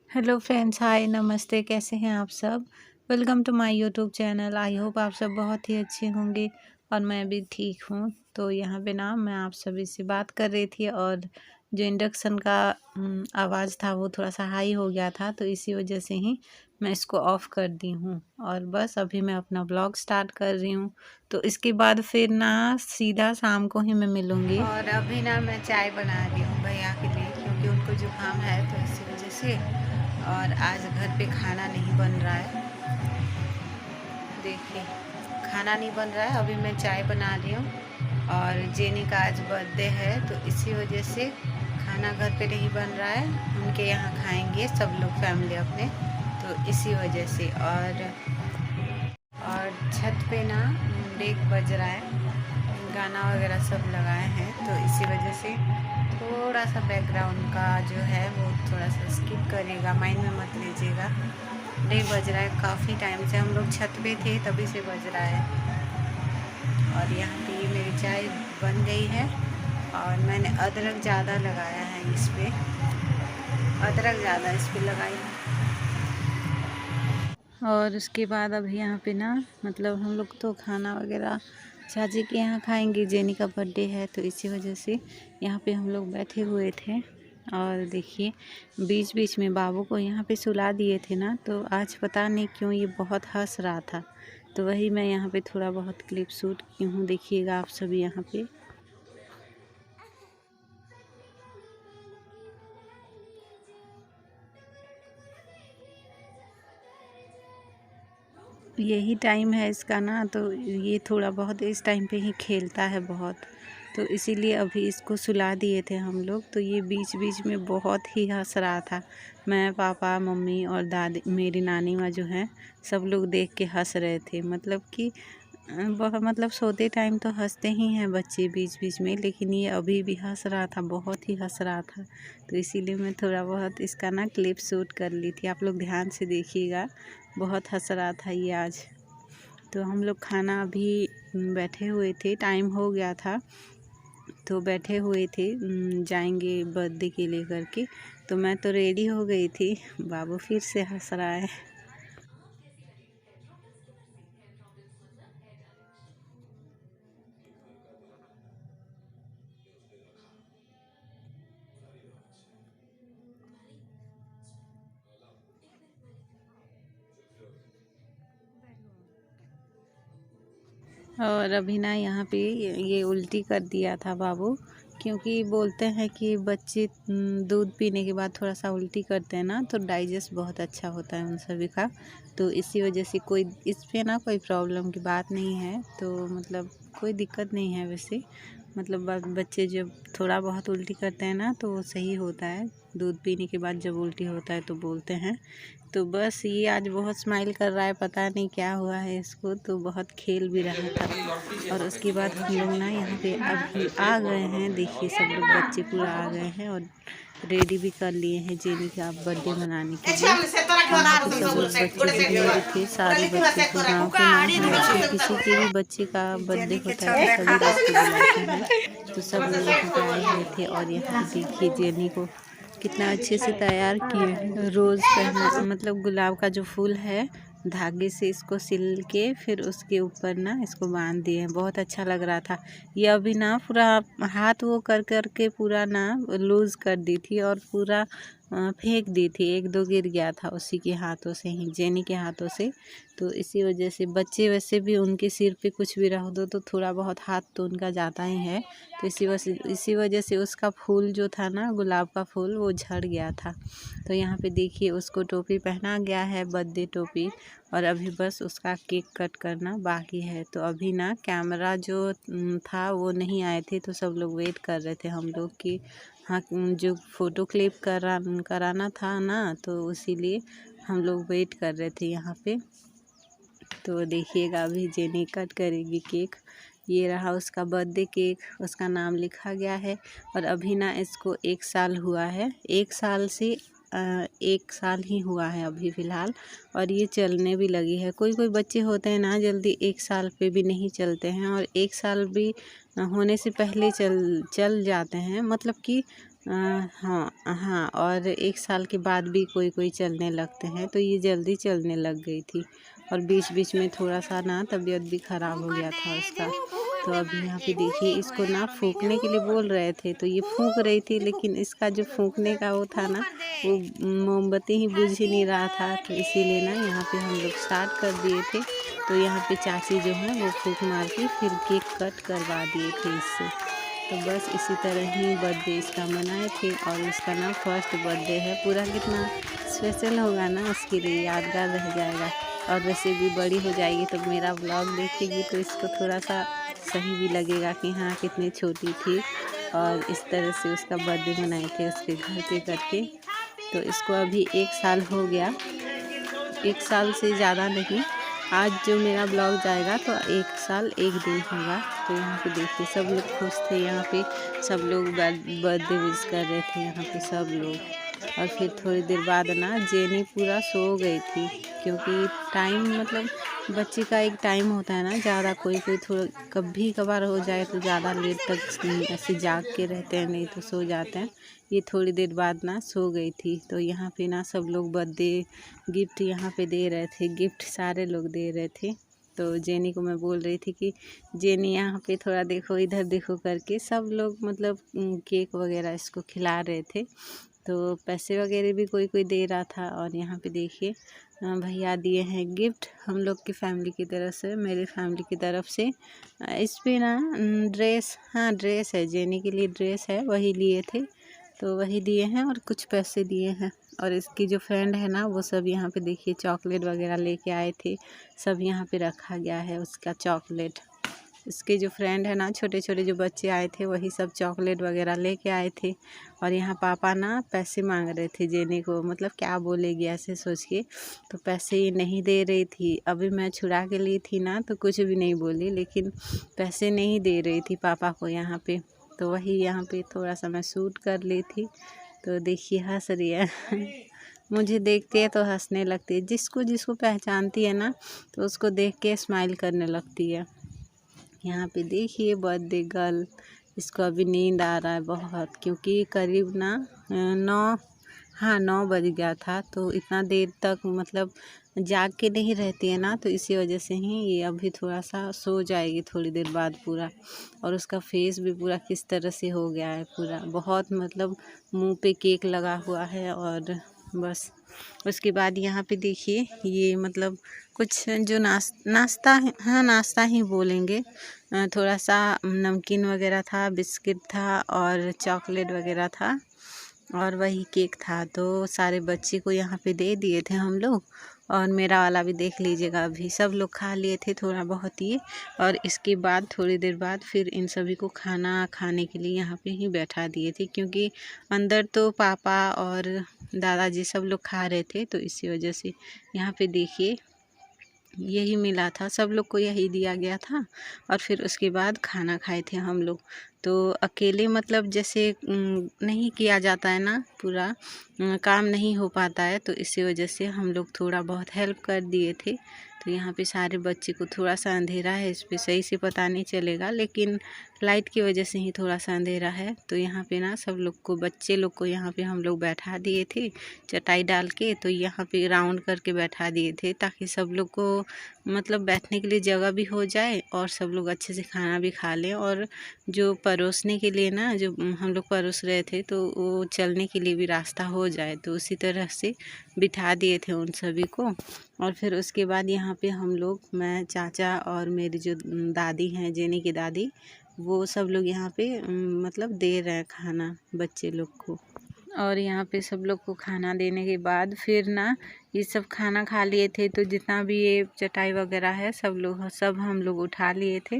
Hello friends, हाय नमस्ते। कैसे हैं आप सब? Welcome to my YouTube channel. I hope आप सब बहुत ही अच्छे होंगे और मैं भी ठीक हूँ। तो यहाँ पे ना मैं आप सभी से बात कर रही थी और जो इंडक्शन का आवाज़ था वो थोड़ा सा हाई हो गया था, तो इसी वजह से ही मैं इसको ऑफ़ कर दी हूँ। और बस अभी मैं अपना ब्लॉग स्टार्ट कर रही हूँ, तो इसके बाद फिर ना सीधा शाम को ही मैं मिलूँगी। और अभी ना मैं चाय बना रही हूँ भैया के लिए, क्योंकि उनको जुकाम है, तो इसी वजह से। और आज घर पे खाना नहीं बन रहा है, देखिए खाना नहीं बन रहा है। अभी मैं चाय बना रही हूँ और जेनी का आज बर्थडे है, तो इसी वजह से खाना घर पे नहीं बन रहा है। उनके यहाँ खाएंगे सब लोग, फैमिली अपने, तो इसी वजह से। और छत पे ना डेक बज रहा है, गाना वगैरह सब लगाए हैं, तो इसी वजह से थोड़ा सा बैकग्राउंड का जो है वो थोड़ा सा स्किप करिएगा, माइंड में मत लीजिएगा। डेक बज रहा है, काफ़ी टाइम से हम लोग छत पे थे तभी से बज रहा है। और यहाँ पे ये मेरी चाय बन गई है और मैंने अदरक ज़्यादा लगाया है इस पर, अदरक ज़्यादा इस पर लगाई है। और उसके बाद अभी यहाँ पे ना मतलब हम लोग तो खाना वगैरह चाची के यहाँ खाएंगे, जेनी का बर्थडे है, तो इसी वजह से यहाँ पे हम लोग बैठे हुए थे। और देखिए बीच बीच में बाबू को यहाँ पे सुला दिए थे ना, तो आज पता नहीं क्यों ये बहुत हंस रहा था, तो वही मैं यहाँ पे थोड़ा बहुत क्लिप शूट की हूँ, देखिएगा आप सभी यहाँ पे। यही टाइम है इसका ना, तो ये थोड़ा बहुत इस टाइम पे ही खेलता है बहुत, तो इसीलिए अभी इसको सुला दिए थे हम लोग। तो ये बीच बीच में बहुत ही हंस रहा था। मैं, पापा, मम्मी और दादी, मेरी नानी माँ जो है, सब लोग देख के हंस रहे थे। मतलब कि बहुत, मतलब सोते टाइम तो हंसते ही हैं बच्चे बीच बीच में, लेकिन ये अभी भी हंस रहा था, बहुत ही हंस रहा था। तो इसीलिए मैं थोड़ा बहुत इसका ना क्लिप शूट कर ली थी, आप लोग ध्यान से देखिएगा। बहुत हंस रहा था ये आज। तो हम लोग खाना अभी बैठे हुए थे, टाइम हो गया था, तो बैठे हुए थे, जाएंगे बर्थडे के लिए करके। तो मैं तो रेडी हो गई थी, बाबू फिर से हंस रहा है। और अभी ना यहाँ पे ये उल्टी कर दिया था बाबू, क्योंकि बोलते हैं कि बच्चे दूध पीने के बाद थोड़ा सा उल्टी करते हैं ना, तो डाइजेस्ट बहुत अच्छा होता है उन सभी का। तो इसी वजह से कोई इस पे ना कोई प्रॉब्लम की बात नहीं है, तो मतलब कोई दिक्कत नहीं है वैसे। मतलब बच्चे जब थोड़ा बहुत उल्टी करते हैं ना, तो वो सही होता है। दूध पीने के बाद जब उल्टी होता है तो बोलते हैं। तो बस ये आज बहुत स्माइल कर रहा है, पता नहीं क्या हुआ है इसको, तो बहुत खेल भी रहा था। और उसके बाद हम लोग ना यहाँ पे अभी आ गए हैं, देखिए सब लोग बच्चे पूरा आ गए हैं और रेडी भी कर लिए हैं जेनी का बर्थडे मनाने के लिए। यहाँ पे सब लोग बच्चे जितने भी थे, सारे बच्चे तो गाँव के ना हैं, तो किसी के भी बच्चे का बर्थडे होता है तो सभी बच्चे बुलाते हैं। तो सब लोग यहाँ पे आए हुए थे और यहाँ पे देखिए जेनी को कितना अच्छे से तैयार किए हैं। रोज़ पहना, मतलब गुलाब का जो फूल है, धागे से इसको सिल के फिर उसके ऊपर ना इसको बांध दिए हैं। बहुत अच्छा लग रहा था। ये अभी ना पूरा हाथ वो कर कर के पूरा ना लूज़ कर दी थी और पूरा फेंक दी थी। एक दो गिर गया था उसी के हाथों से ही, जेनी के हाथों से। तो इसी वजह से बच्चे वैसे भी उनके सिर पे कुछ भी रख दो तो थोड़ा बहुत हाथ तो उनका जाता ही है। तो इसी वजह से उसका फूल जो था ना, गुलाब का फूल, वो झड़ गया था। तो यहाँ पे देखिए उसको टोपी पहना गया है, बर्थडे टोपी। और अभी बस उसका केक कट करना बाकी है। तो अभी ना कैमरा जो था वो नहीं आए थे, तो सब लोग वेट कर रहे थे हम लोग की, हाँ, जो फ़ोटो क्लिप कराना था ना, तो इसीलिए हम लोग वेट कर रहे थे यहाँ पे। तो देखिएगा अभी जेनी कट करेगी केक। ये रहा उसका बर्थडे केक, उसका नाम लिखा गया है। और अभी ना इसको 1 साल हुआ है, 1 साल से 1 साल ही हुआ है अभी फ़िलहाल। और ये चलने भी लगी है। कोई कोई बच्चे होते हैं ना जल्दी 1 साल पे भी नहीं चलते हैं, और 1 साल भी होने से पहले चल जाते हैं। मतलब कि हाँ हाँ, और 1 साल के बाद भी कोई कोई चलने लगते हैं, तो ये जल्दी चलने लग गई थी। और बीच बीच में थोड़ा सा ना तबीयत भी ख़राब हो गया था उसका। तो अभी यहाँ पे देखिए, इसको ना फूंकने के लिए बोल रहे थे तो ये फूंक रही थी, लेकिन इसका जो फूंकने का वो था ना, वो मोमबत्ती ही बुझ ही नहीं रहा था। तो इसीलिए ना यहाँ पे हम लोग स्टार्ट कर दिए थे। तो यहाँ पे चाची जो है वो फूंक मार के फिर केक कट करवा दिए थे इससे। तो बस इसी तरह ही बर्थडे इसका मनाए थे, और इसका ना फर्स्ट बर्थडे है। पूरा कितना स्पेशल होगा ना, उसके लिए यादगार रह जाएगा। और वैसे भी बड़ी हो जाएगी तो मेरा ब्लॉग देखेगी तो इसको थोड़ा सा सही भी लगेगा कि हाँ कितनी छोटी थी। और इस तरह से उसका बर्थडे मनाए थे उसके घर पे करके। तो इसको अभी 1 साल हो गया, 1 साल से ज़्यादा नहीं। आज जो मेरा ब्लॉग जाएगा तो 1 साल 1 दिन होगा। तो यहाँ पे देखिए सब लोग खुश थे, यहाँ पे सब लोग बर्थडे विश कर रहे थे यहाँ पे सब लोग। और फिर थोड़ी देर बाद ना जेनी पूरा सो गई थी, क्योंकि टाइम मतलब बच्चे का एक टाइम होता है ना, ज़्यादा कोई कोई थोड़ा कभी कभार हो जाए तो ज़्यादा लेट तक ऐसे जाग के रहते हैं, नहीं तो सो जाते हैं। ये थोड़ी देर बाद ना सो गई थी। तो यहाँ पे ना सब लोग बर्थडे गिफ्ट यहाँ पे दे रहे थे, गिफ्ट सारे लोग दे रहे थे। तो जेनी को मैं बोल रही थी कि जेनी यहाँ पे थोड़ा देखो, इधर देखो करके। सब लोग मतलब केक वगैरह इसको खिला रहे थे, तो पैसे वगैरह भी कोई कोई दे रहा था। और यहाँ पे देखिए भैया दिए हैं गिफ्ट हम लोग की फैमिली की तरफ से, मेरी फैमिली की तरफ से। इस पे ना ड्रेस, हाँ ड्रेस है, जेनी के लिए ड्रेस है, वही लिए थे तो वही दिए हैं, और कुछ पैसे दिए हैं। और इसकी जो फ्रेंड है ना, वो सब यहाँ पे देखिए चॉकलेट वगैरह लेके आए थे, सब यहाँ पे रखा गया है उसका चॉकलेट। इसके जो फ्रेंड है ना, छोटे छोटे जो बच्चे आए थे, वही सब चॉकलेट वगैरह लेके आए थे। और यहाँ पापा ना पैसे मांग रहे थे जेनी को, मतलब क्या बोलेगी ऐसे सोच के, तो पैसे ये नहीं दे रही थी। अभी मैं छुड़ा के ली थी ना तो कुछ भी नहीं बोली, लेकिन पैसे नहीं दे रही थी पापा को यहाँ पे। तो वही यहाँ पे थोड़ा सा मैं शूट कर ली थी। तो देखिए हंस रही है मुझे देखती है तो हंसने लगती है। जिसको जिसको पहचानती है ना, तो उसको देख के स्माइल करने लगती है। यहाँ पे देखिए बर्थडे गर्ल, इसको अभी नींद आ रहा है बहुत, क्योंकि करीब ना 9 बज गया था। तो इतना देर तक मतलब जाग के नहीं रहती है ना, तो इसी वजह से ही ये अभी थोड़ा सा सो जाएगी थोड़ी देर बाद पूरा। और उसका फेस भी पूरा किस तरह से हो गया है, पूरा बहुत मतलब मुंह पे केक लगा हुआ है। और बस उसके बाद यहाँ पे देखिए ये मतलब कुछ जो नाश्ता है, हाँ नाश्ता ही बोलेंगे। थोड़ा सा नमकीन वगैरह था, बिस्किट था और चॉकलेट वगैरह था, और वही केक था। तो सारे बच्चे को यहाँ पे दे दिए थे हम लोग। और मेरा वाला भी देख लीजिएगा, अभी सब लोग खा लिए थे थोड़ा बहुत ही। और इसके बाद थोड़ी देर बाद फिर इन सभी को खाना खाने के लिए यहाँ पे ही बैठा दिए थे, क्योंकि अंदर तो पापा और दादाजी सब लोग खा रहे थे। तो इसी वजह से यहाँ पे देखिए यही मिला था, सब लोग को यही दिया गया था। और फिर उसके बाद खाना खाए थे हम लोग। तो अकेले मतलब जैसे नहीं किया जाता है ना, पूरा काम नहीं हो पाता है, तो इसी वजह से हम लोग थोड़ा बहुत हेल्प कर दिए थे। तो यहाँ पे सारे बच्चे को थोड़ा सा अंधेरा है, इस पे सही से पता नहीं चलेगा, लेकिन लाइट की वजह से ही थोड़ा सा अंधेरा है। तो यहाँ पे ना सब लोग को, बच्चे लोग को यहाँ पे हम लोग बैठा दिए थे चटाई डाल के। तो यहाँ पे राउंड करके बैठा दिए थे, ताकि सब लोग को मतलब बैठने के लिए जगह भी हो जाए, और सब लोग अच्छे से खाना भी खा लें। और जो परोसने के लिए ना, जो हम लोग परोस रहे थे, तो वो चलने के लिए भी रास्ता हो जाए, तो उसी तरह से बिठा दिए थे उन सभी को। और फिर उसके बाद यहाँ पे हम लोग, मैं, चाचा और मेरी जो दादी हैं, जेनी की दादी, वो सब लोग यहाँ पे मतलब दे रहे हैं खाना बच्चे लोग को। और यहाँ पे सब लोग को खाना देने के बाद फिर ना ये सब खाना खा लिए थे, तो जितना भी ये चटाई वगैरह है सब हम लोग उठा लिए थे।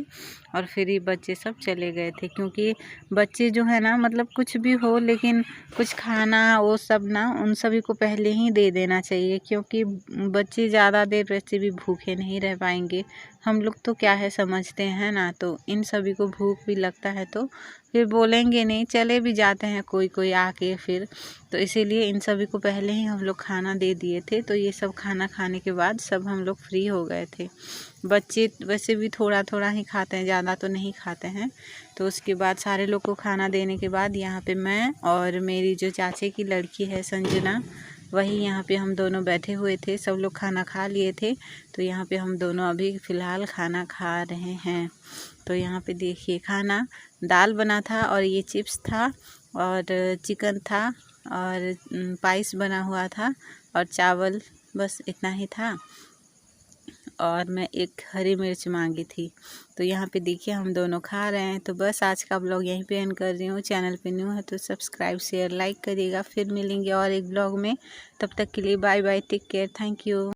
और फिर ये बच्चे सब चले गए थे, क्योंकि बच्चे जो है ना, मतलब कुछ भी हो, लेकिन कुछ खाना वो सब ना उन सभी को पहले ही दे देना चाहिए, क्योंकि बच्चे ज़्यादा देर वैसे भी भूखे नहीं रह पाएंगे। हम लोग तो क्या है समझते हैं ना, तो इन सभी को भूख भी लगता है तो फिर बोलेंगे नहीं, चले भी जाते हैं कोई कोई आके फिर। तो इसीलिए इन सभी को पहले ही हम लोग खाना दे दिए थे। तो ये सब खाना खाने के बाद सब हम लोग फ्री हो गए थे। बच्चे वैसे भी थोड़ा थोड़ा ही खाते हैं, ज़्यादा तो नहीं खाते हैं। तो उसके बाद सारे लोग को खाना देने के बाद यहाँ पे मैं और मेरी जो चाचे की लड़की है संजना, वही यहाँ पे हम दोनों बैठे हुए थे। सब लोग खाना खा लिए थे, तो यहाँ पे हम दोनों अभी फ़िलहाल खाना खा रहे हैं। तो यहाँ पे देखिए खाना दाल बना था और ये चिप्स था और चिकन था और पाइस बना हुआ था और चावल, बस इतना ही था। और मैं एक हरी मिर्च मांगी थी। तो यहाँ पे देखिए हम दोनों खा रहे हैं। तो बस आज का ब्लॉग यहीं पे एंड कर रही हूँ। चैनल पे न्यू है तो सब्सक्राइब शेयर लाइक करिएगा। फिर मिलेंगे और एक ब्लॉग में, तब तक के लिए bye bye, take care, thank you.